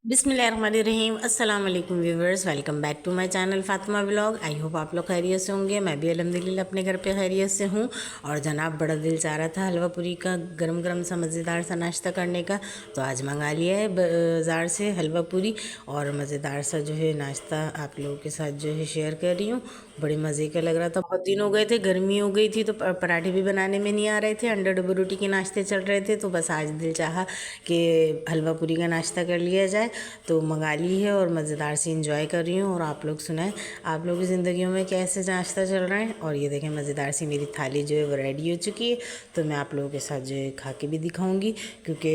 बिस्मिल्लाहिर्रहमानिर्रहीम अस्सलाम वालेकुम viewers, welcome back to my channel Fatima vlog. I hope आप लोग खैरियत से होंगे। मैं भी अल्हम्दुलिल्लाह अपने घर पे खैरियत से हूँ। और जनाब बड़ा दिल चाह रहा था हलवा पूरी का गरम गरम सा मज़ेदार सा नाश्ता करने का, तो आज मंगा लिया है बाज़ार से हलवा पूरी। और मज़ेदार सा जो है नाश्ता आप लोगों के साथ जो है शेयर कर रही हूँ। बड़े मज़े का लग रहा था। बहुत दिन हो गए थे, गर्मी हो गई थी तो पराठे भी बनाने में नहीं आ रहे थे, अंडा डुबो रोटी के नाश्ते चल रहे थे। तो बस आज दिल चाहा कि हलवा पूरी का नाश्ता कर लिया जाए, तो मंगा ली है और मज़ेदार से इंजॉय कर रही हूँ। और आप लोग सुनाएं आप लोगों की ज़िंदगियों में कैसे नाश्ता चल रहा है। और ये देखें मज़ेदार सी मेरी थाली जो है वो रेडी हो चुकी है, तो मैं आप लोगों के साथ जो है खा के भी दिखाऊंगी। क्योंकि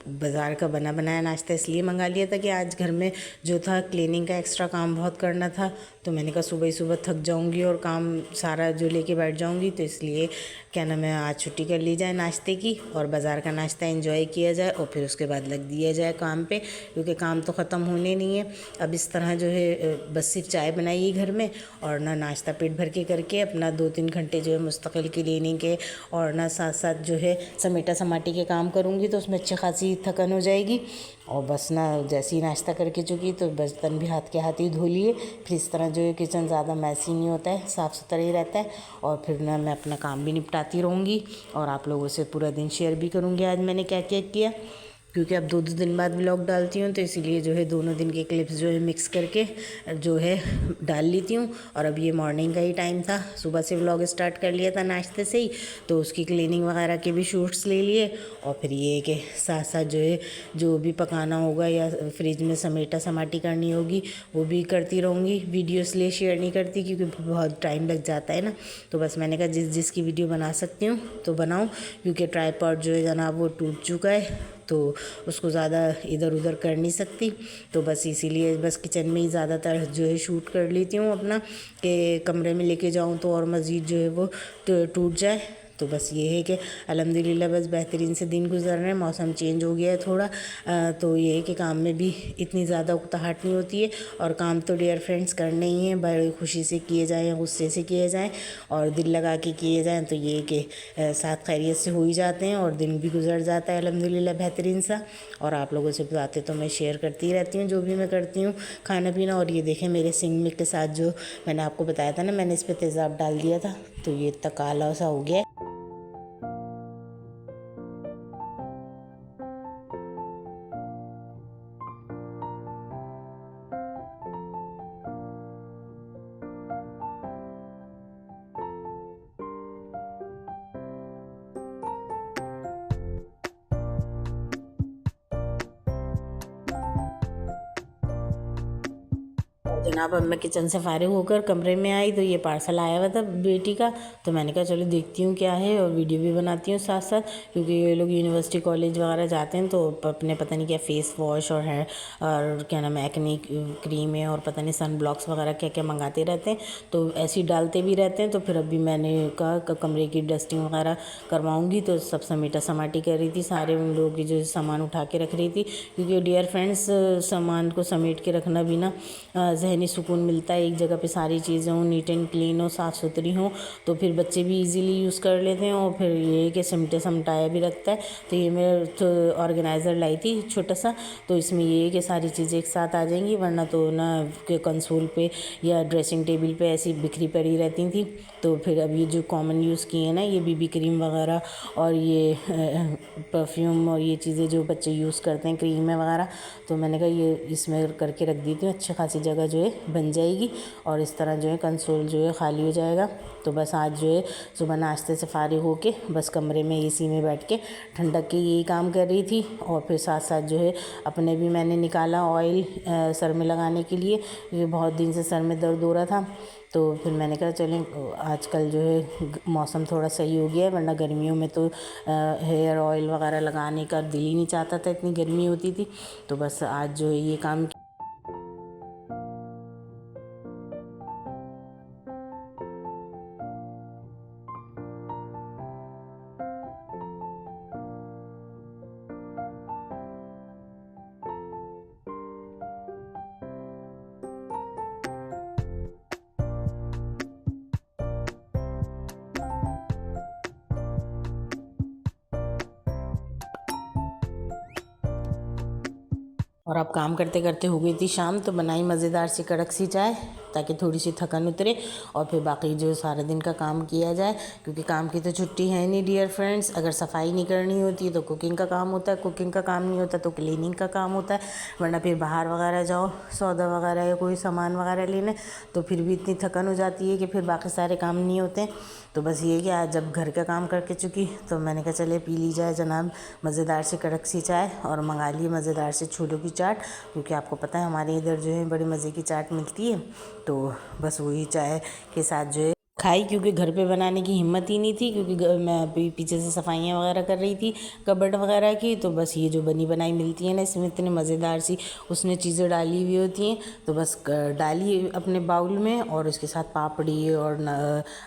बाज़ार का बना बनाया नाश्ता इसलिए मंगा लिया था कि आज घर में जो था क्लीनिंग का एक्स्ट्रा काम बहुत करना था, तो मैंने कहा सुबह ही सुबह थक जाऊंगी और काम सारा जो लेके बैठ जाऊंगी, तो इसलिए क्या नाम है आज छुट्टी कर ली जाए नाश्ते की और बाज़ार का नाश्ता एंजॉय किया जाए और फिर उसके बाद लग दिया जाए काम पे। क्योंकि काम तो ख़त्म होने नहीं है। अब इस तरह जो है बस सिर्फ चाय बनाइए घर में और ना नाश्ता पेट भर के करके अपना 2-3 घंटे जो है मुस्तकिल क्लीनिंग के और ना साथ साथ जो है समेटा समाटी के काम करूँगी, तो उसमें अच्छी खासी थकन हो जाएगी। और बस ना जैसे ही नाश्ता करके चुकी तो बर्तन भी हाथ के हाथ ही धो लिए। फिर इस तरह जो है किचन ज़्यादा मैसी नहीं होता है, साफ़ सुथरा ही रहता है। और फिर ना मैं अपना काम भी निपटाती रहूँगी और आप लोगों से पूरा दिन शेयर भी करूँगी आज मैंने क्या क्या किया। क्योंकि अब 2-2 दिन बाद व्लॉग डालती हूँ, तो इसीलिए जो है दोनों दिन के क्लिप्स जो है मिक्स करके जो है डाल लेती हूँ। और अब ये मॉर्निंग का ही टाइम था, सुबह से व्लॉग स्टार्ट कर लिया था नाश्ते से ही, तो उसकी क्लीनिंग वगैरह के भी शूट्स ले लिए। और फिर ये कि साथ साथ जो है जो भी पकाना होगा या फ्रिज में समेटा समाटी करनी होगी वो भी करती रहूँगी। वीडियो इसलिए शेयर नहीं करती क्योंकि बहुत टाइम लग जाता है ना, तो बस मैंने कहा जिसकी वीडियो बना सकती हूँ तो बनाऊँ। क्योंकि ट्राईपॉड जो है जनाब वो टूट चुका है, तो उसको ज़्यादा इधर उधर कर नहीं सकती, तो बस इसीलिए बस किचन में ही ज़्यादातर जो है शूट कर लेती हूँ अपना, कि कमरे में लेके जाऊँ तो और मज़ीद जो है वो टूट जाए। तो बस ये है कि अल्हम्दुलिल्लाह बस बेहतरीन से दिन गुजर रहे हैं। मौसम चेंज हो गया है थोड़ा, तो ये है कि काम में भी इतनी ज़्यादा उकताहट नहीं होती है। और काम तो डियर फ्रेंड्स करने ही हैं, बड़ी खुशी से किए जाएँ या गुस्से से किए जाएँ और दिल लगा के किए जाएँ, तो ये कि साथ खैरियत से हो ही जाते हैं और दिन भी गुजर जाता है अल्हम्दुलिल्लाह बेहतरीन सा। और आप लोगों से बातें तो मैं शेयर करती रहती हूँ जो भी मैं करती हूँ खाना पीना। और ये देखें मेरे सिंग मिल्क के साथ जो मैंने आपको बताया था ना, मैंने इस पर तेज़ाब डाल दिया था, तो ये इतना काला सा हो गया है। जनाब अब मैं किचन से फारिग होकर कमरे में आई तो ये पार्सल आया हुआ था बेटी का, तो मैंने कहा चलो देखती हूँ क्या है और वीडियो भी बनाती हूँ साथ साथ। क्योंकि ये लोग यूनिवर्सिटी कॉलेज वगैरह जाते हैं तो अपने पता नहीं क्या फेस वॉश और है और क्या नाम है एक्ने क्रीम है और पता नहीं सन ब्लॉक्स वगैरह क्या क्या मंगाते रहते हैं, तो ऐसे ही डालते भी रहते हैं। तो फिर अभी मैंने कहा कमरे की डस्टिंग वगैरह करवाऊँगी, तो सब समेटा समाटी कर रही थी, सारे उन लोगों की जो सामान उठा के रख रही थी। क्योंकि डियर फ्रेंड्स सामान को समेट के रखना भी ना ज़हनी सुकून मिलता है। एक जगह पे सारी चीज़ें हों, नीट एंड क्लीन हो, साफ़ सुथरी हों, तो फिर बच्चे भी इजीली यूज़ कर लेते हैं और फिर ये कि सिमटे समटाया भी रखता है। तो ये मैं तो ऑर्गेनाइज़र लाई थी छोटा सा, तो इसमें ये है कि सारी चीज़ें एक साथ आ जाएंगी, वरना तो ना के कंसोल पे या ड्रेसिंग टेबल पे ऐसी बिखरी पड़ी रहती थी। तो फिर अब ये जो कॉमन यूज़ किए हैं ना, ये बीबी क्रीम वगैरह और ये परफ्यूम और ये चीज़ें जो बच्चे यूज़ करते हैं क्रीम वगैरह, तो मैंने कहा ये इसमें करके रख देती हूँ, अच्छी खासी जगह जो है बन जाएगी और इस तरह जो है कंसोल जो है खाली हो जाएगा। तो बस आज जो है सुबह नाश्ते से फारिग होके बस कमरे में एसी में बैठ के ठंडक के यही काम कर रही थी। और फिर साथ साथ जो है अपने भी मैंने निकाला ऑयल सर में लगाने के लिए, क्योंकि बहुत दिन से सर में दर्द हो रहा था। तो फिर मैंने कहा चलें आजकल जो है मौसम थोड़ा सही हो गया है, वरना गर्मियों में तो हेयर ऑयल वगैरह लगाने का दिल ही नहीं चाहता था, इतनी गर्मी होती थी। तो बस आज जो है ये काम और अब काम करते करते हो गई थी शाम, तो बनाई मज़ेदार सी कड़क सी चाय ताकि थोड़ी सी थकन उतरे और फिर बाकी जो सारे दिन का काम किया जाए, क्योंकि काम की तो छुट्टी है नहीं डियर फ्रेंड्स। अगर सफाई नहीं करनी होती है तो कुकिंग का काम होता है, कुकिंग का काम नहीं होता तो क्लीनिंग का काम होता है, वरना फिर बाहर वगैरह जाओ सौदा वगैरह या कोई सामान वगैरह लेने तो फिर भी इतनी थकन हो जाती है कि फिर बाकी सारे काम नहीं होते। तो बस ये कि आज जब घर का काम करके चुकी तो मैंने कहा चले पी ली जाए जनाब मज़ेदार सी कड़क सी चाय और मंगा लिए मज़ेदार से छोलों की चाट, क्योंकि आपको पता है हमारे इधर जो है बड़े मज़े की चाट मिलती है। तो बस वही चाय के साथ जो है खाई, क्योंकि घर पे बनाने की हिम्मत ही नहीं थी, क्योंकि मैं अभी पीछे से सफाइयाँ वगैरह कर रही थी कबर्ड वगैरह की। तो बस ये जो बनी बनाई मिलती है ना, इसमें इतनी मज़ेदार सी उसने चीज़ें डाली हुई होती हैं, तो बस डाली अपने बाउल में और इसके साथ पापड़ी और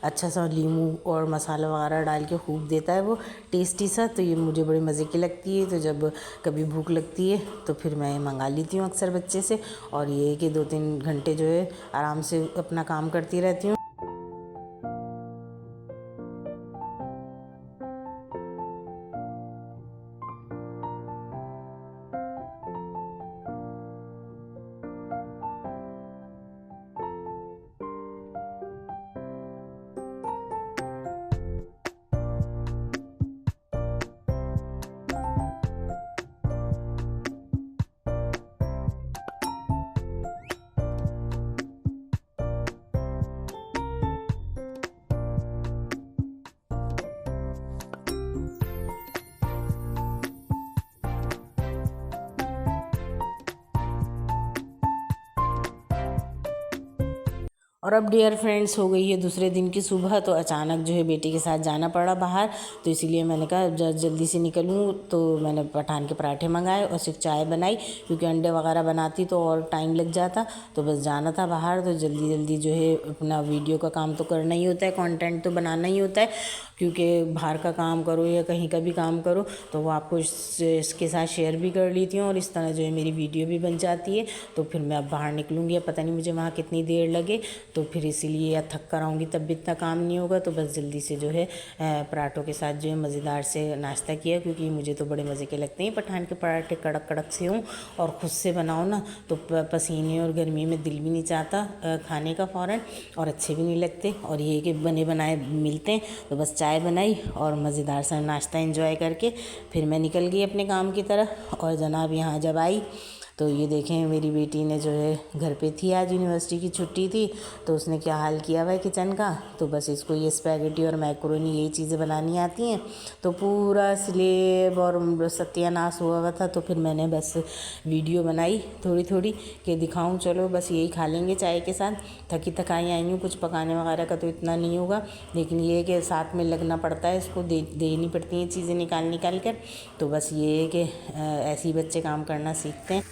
अच्छा सा नींबू और मसाला वगैरह डाल के खूब देता है वो टेस्टी सा। तो ये मुझे बड़ी मज़े की लगती है। तो जब कभी भूख लगती है तो फिर मैं मंगा लेती हूँ अक्सर बच्चे से, और ये कि 2-3 घंटे जो है आराम से अपना काम करती रहती हूँ। और अब डियर फ्रेंड्स हो गई है दूसरे दिन की सुबह, तो अचानक जो है बेटी के साथ जाना पड़ा बाहर, तो इसीलिए मैंने कहा जल्दी से निकलूँ। तो मैंने पठान के पराठे मंगाए और सिर्फ चाय बनाई, क्योंकि अंडे वगैरह बनाती तो और टाइम लग जाता। तो बस जाना था बाहर, तो जल्दी जल्दी जो है अपना वीडियो का काम तो करना ही होता है, कंटेंट तो बनाना ही होता है, क्योंकि बाहर का काम करो या कहीं का भी काम करो तो वो आपको इसके साथ शेयर भी कर लेती हूँ और इस तरह जो है मेरी वीडियो भी बन जाती है। तो फिर मैं अब बाहर निकलूँगी, अब पता नहीं मुझे वहाँ कितनी देर लगे, तो फिर इसीलिए या थक कर आऊँगी तब भी इतना काम नहीं होगा। तो बस जल्दी से जो है पराठों के साथ जो है मज़ेदार से नाश्ता किया, क्योंकि मुझे तो बड़े मज़े के लगते हैं पठान के पराठे, कड़क कड़क से हों और ख़ुद से बनाओ ना तो पसीने और गर्मी में दिल भी नहीं चाहता खाने का फ़ौरन, और अच्छे भी नहीं लगते। और ये कि बने बनाए मिलते हैं। तो बस चाय बनाई और मज़ेदार सा नाश्ता एंजॉय करके फिर मैं निकल गई अपने काम की तरफ। और जनाब यहाँ जब आई तो ये देखें मेरी बेटी ने जो है घर पे थी, आज यूनिवर्सिटी की छुट्टी थी, तो उसने क्या हाल किया हुआ है किचन का। तो बस इसको ये स्पैगेटी और मैक्रोनी यही चीज़ें बनानी आती हैं, तो पूरा स्लेब और सत्यानाश हुआ हुआ था। तो फिर मैंने बस वीडियो बनाई थोड़ी थोड़ी कि दिखाऊं, चलो बस यही खा लेंगे चाय के साथ, थकी थकाई आई हूँ, कुछ पकाने वगैरह का तो इतना नहीं होगा, लेकिन ये कि साथ में लगना पड़ता है, इसको देनी पड़ती हैं चीज़ें निकाल कर। तो बस ये है कि ऐसे ही बच्चे काम करना सीखते हैं।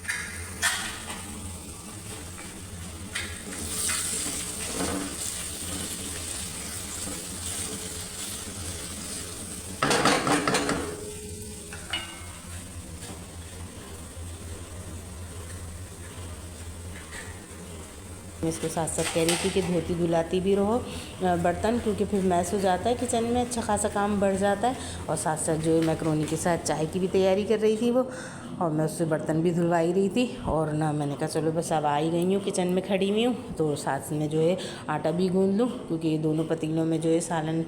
मैं इसको साथ साथ कह रही थी कि धोती धुलाती भी रहो बर्तन, क्योंकि फिर मैस हो जाता है किचन में, अच्छा खासा काम बढ़ जाता है। और साथ साथ जो है मैक्रोनी के साथ चाय की भी तैयारी कर रही थी वो, और मैं उससे बर्तन भी धुलवाई रही थी। और ना मैंने कहा चलो बस अब आ ही गई हूँ, किचन में खड़ी हुई हूँ, तो साथ में जो है आटा भी गूँध लूँ, क्योंकि ये दोनों पतीलों में जो है सालन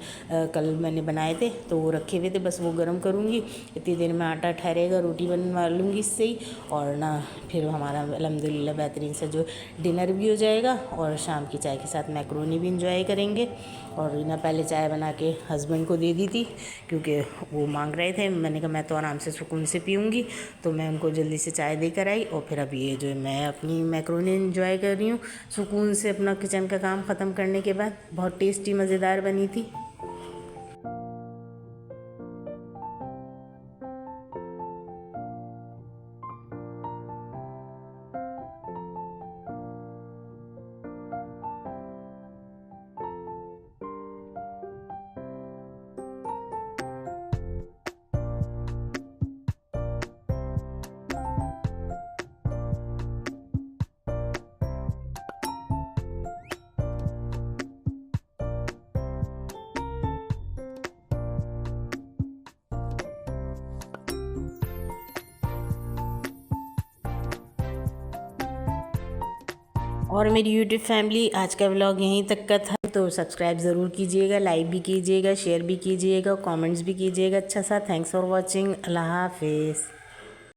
कल मैंने बनाए थे तो वो रखे हुए थे, बस वो गर्म करूँगी, इतनी देर में आटा ठहरेगा, रोटी बनवा लूँगी इससे ही। और ना फिर हमारा अल्हम्दुलिल्लाह बेहतरीन से जो डिनर भी हो जाएगा और शाम की चाय के साथ मैक्रोनी भी इंजॉय करेंगे। और ना पहले चाय बना के हस्बैंड को दे दी थी, क्योंकि वो मांग रहे थे, मैंने कहा मैं तो आराम से सुकून से पीऊँगी, तो मैं उनको जल्दी से चाय देकर आई। और फिर अब ये जो है मैं अपनी मैक्रोनी इंजॉय कर रही हूँ सुकून से, अपना किचन का काम ख़त्म करने के बाद। बहुत टेस्टी मज़ेदार बनी थी। और मेरी यूट्यूब फैमिली, आज का व्लॉग यहीं तक का था, तो सब्सक्राइब ज़रूर कीजिएगा, लाइक भी कीजिएगा, शेयर भी कीजिएगा, कमेंट्स भी कीजिएगा अच्छा सा। Thanks for watching. अल्लाह हाफिज़।